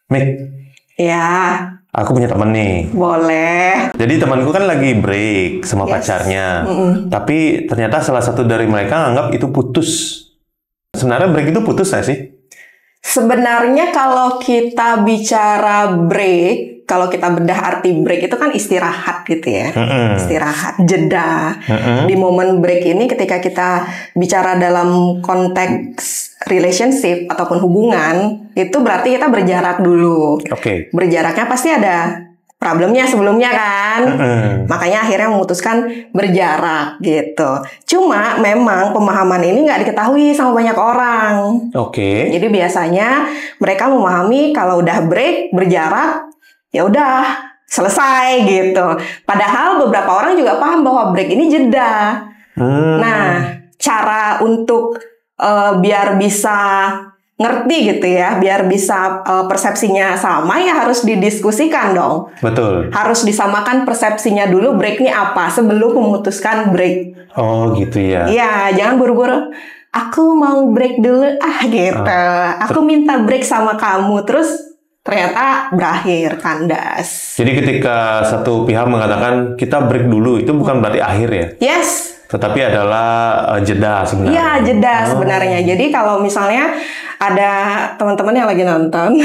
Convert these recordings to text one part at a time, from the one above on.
Mik, Ya, aku punya temen nih. boleh. Jadi temanku kan lagi break sama Yes. pacarnya. Tapi ternyata salah satu dari mereka anggap itu putus. Sebenarnya break itu putus nggak sih? Sebenarnya kalau kita bicara break, kalau kita bedah arti break itu kan istirahat gitu ya. Istirahat, jeda. Di momen break ini ketika kita bicara dalam konteks relationship ataupun hubungan, itu berarti kita berjarak dulu. Oke. Berjaraknya pasti ada problemnya sebelumnya kan. Makanya akhirnya memutuskan berjarak gitu. Cuma memang pemahaman ini nggak diketahui sama banyak orang. Oke. Jadi biasanya mereka memahami kalau udah break, berjarak, ya udah selesai gitu. Padahal beberapa orang juga paham bahwa break ini jeda. Nah, cara untuk biar bisa ngerti gitu ya, biar bisa persepsinya sama ya harus didiskusikan dong. Betul. Harus disamakan persepsinya dulu break ini apa sebelum memutuskan break. Oh gitu ya. Iya, jangan buru-buru. Aku mau break dulu gitu. Aku minta break sama kamu terus ternyata berakhir kandas. Jadi ketika satu pihak mengatakan kita break dulu, itu bukan berarti akhir ya? Yes. Tetapi adalah jeda sebenarnya. Iya, jeda sebenarnya. Jadi kalau misalnya ada teman-teman yang lagi nonton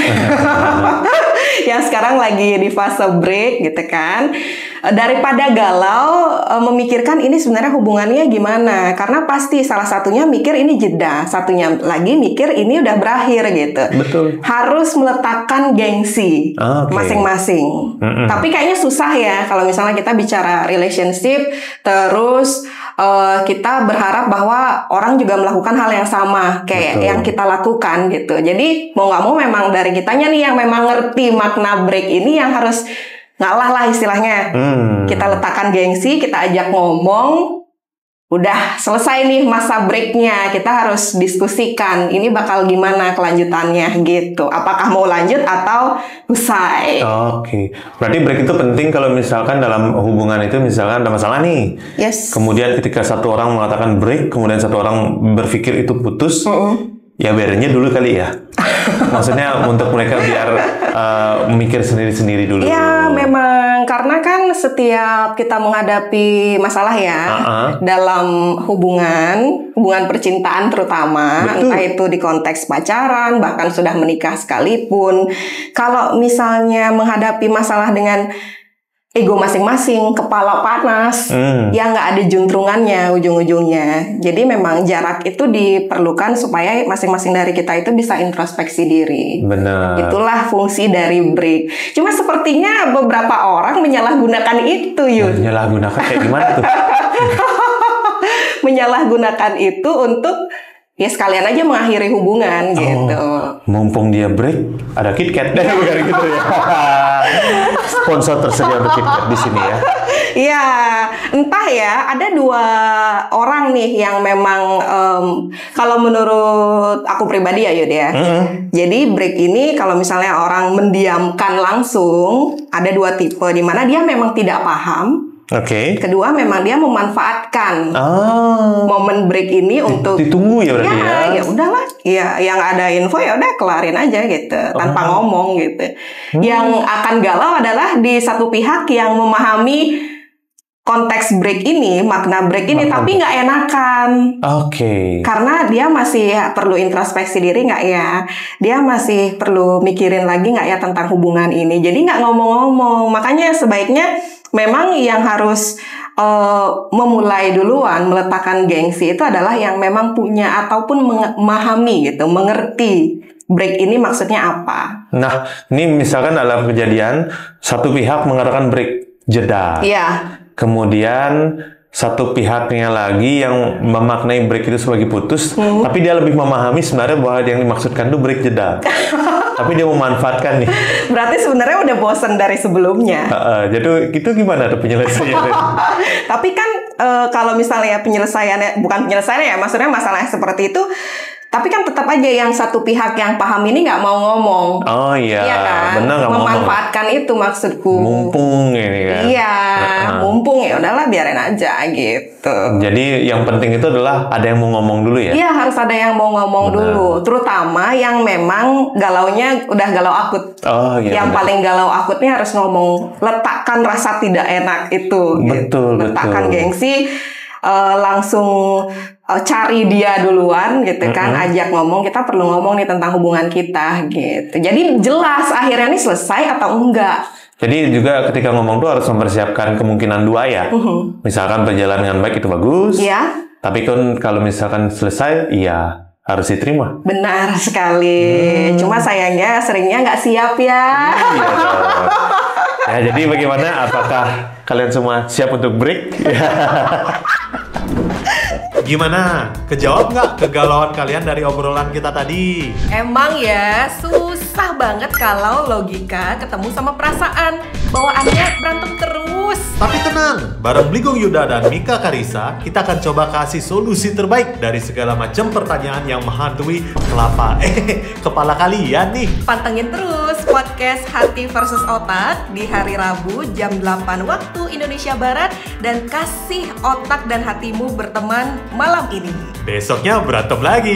yang sekarang lagi di fase break gitu kan, daripada galau memikirkan ini sebenarnya hubungannya gimana, karena pasti salah satunya mikir ini jeda, satunya lagi mikir ini udah berakhir gitu. Betul. Harus meletakkan gengsi masing-masing. Tapi kayaknya susah ya kalau misalnya kita bicara relationship terus kita berharap bahwa orang juga melakukan hal yang sama kayak yang kita lakukan gitu. Jadi mau nggak mau memang dari kitanya nih yang memang ngerti makna break ini yang harus ngalah lah istilahnya. Kita letakkan gengsi, kita ajak ngomong. Udah selesai nih masa breaknya, kita harus diskusikan ini bakal gimana kelanjutannya gitu. Apakah mau lanjut atau usai? Oke. Berarti break itu penting kalau misalkan dalam hubungan itu misalkan ada masalah nih. Yes. Kemudian ketika satu orang mengatakan break, kemudian satu orang berpikir itu putus, ya biarinnya dulu kali ya. Maksudnya untuk mereka biar mikir sendiri-sendiri dulu. Ya memang karena kan setiap kita menghadapi masalah ya dalam hubungan percintaan terutama, entah itu di konteks pacaran bahkan sudah menikah sekalipun, kalau misalnya menghadapi masalah dengan ego masing-masing, kepala panas, ya nggak ada juntrungannya ujung-ujungnya. Jadi memang jarak itu diperlukan supaya masing-masing dari kita itu bisa introspeksi diri. Benar. Itulah fungsi dari break. Cuma sepertinya beberapa orang menyalahgunakan itu, Yun. Menyalahgunakan kayak gimana tuh? Menyalahgunakan itu untuk ya sekalian aja mengakhiri hubungan gitu. Mumpung dia break, ada KitKat. Bukan gitu ya. Sponsor tersedia untuk KitKat di sini ya. Iya, entah ya, ada dua orang nih yang memang kalau menurut aku pribadi ya Yud ya. Jadi break ini kalau misalnya orang mendiamkan langsung, ada dua tipe di mana dia memang tidak paham. Oke. Kedua memang dia memanfaatkan momen break ini untuk ditunggu ya berarti ya. Ya udahlah, ya yang ada info ya udah kelarin aja gitu tanpa ngomong gitu. Yang akan galau adalah di satu pihak yang memahami konteks break ini, makna break ini, tapi nggak enakan. Oke. Karena dia masih perlu introspeksi diri nggak ya? Dia masih perlu mikirin lagi nggak ya tentang hubungan ini? Jadi nggak ngomong-ngomong. Makanya sebaiknya memang yang harus memulai duluan, meletakkan gengsi itu adalah yang memang punya ataupun memahami gitu, mengerti break ini maksudnya apa. Nah, ini misalkan dalam kejadian satu pihak mengatakan break jeda. Iya. Kemudian satu pihaknya lagi yang memaknai break itu sebagai putus, tapi dia lebih memahami sebenarnya bahwa yang dimaksudkan itu break jeda. Tapi dia memanfaatkan nih. Berarti sebenarnya udah bosen dari sebelumnya. Jadi itu gimana tuh penyelesaiannya? Tapi kan kalau misalnya penyelesaiannya bukan penyelesaiannya ya, maksudnya masalah seperti itu Tapi kan tetap aja yang satu pihak yang paham ini nggak mau ngomong. Oh iya, kan? benar, nggak mau memanfaatkan ngomong. Itu maksudku. Mumpung ini kan. Iya, mumpung ya udahlah biarin aja gitu. Jadi yang penting itu adalah ada yang mau ngomong dulu ya? Iya, harus ada yang mau ngomong dulu. Terutama yang memang galaunya udah galau akut. Oh iya. Yang paling galau akutnya harus ngomong, letakkan rasa tidak enak itu. Betul, gitu. Letakkan betul. gengsi, langsung cari dia duluan gitu kan, ajak ngomong, kita perlu ngomong nih tentang hubungan kita gitu. Jadi jelas akhirnya ini selesai atau enggak. Jadi juga ketika ngomong tuh harus mempersiapkan kemungkinan dua ya. Misalkan berjalan dengan baik itu bagus. Iya. Tapi kan kalau misalkan selesai, iya harus diterima. Benar sekali. Cuma sayangnya seringnya nggak siap ya. Iya dong. Ya, jadi bagaimana? Apakah kalian semua siap untuk break? Gimana? Kejawab nggak kegalauan kalian dari obrolan kita tadi? Emang ya, susah banget kalau logika ketemu sama perasaan. Bawaannya berantem terus. Tapi tenang, bareng Bligong Yuda dan Mika Karisa, kita akan coba kasih solusi terbaik dari segala macam pertanyaan yang menghantui kepala kalian nih. Pantengin terus podcast Hati versus Otak di hari Rabu jam 8 waktu Indonesia Barat dan kasih otak dan hatimu berteman malam ini. Besoknya berantem lagi.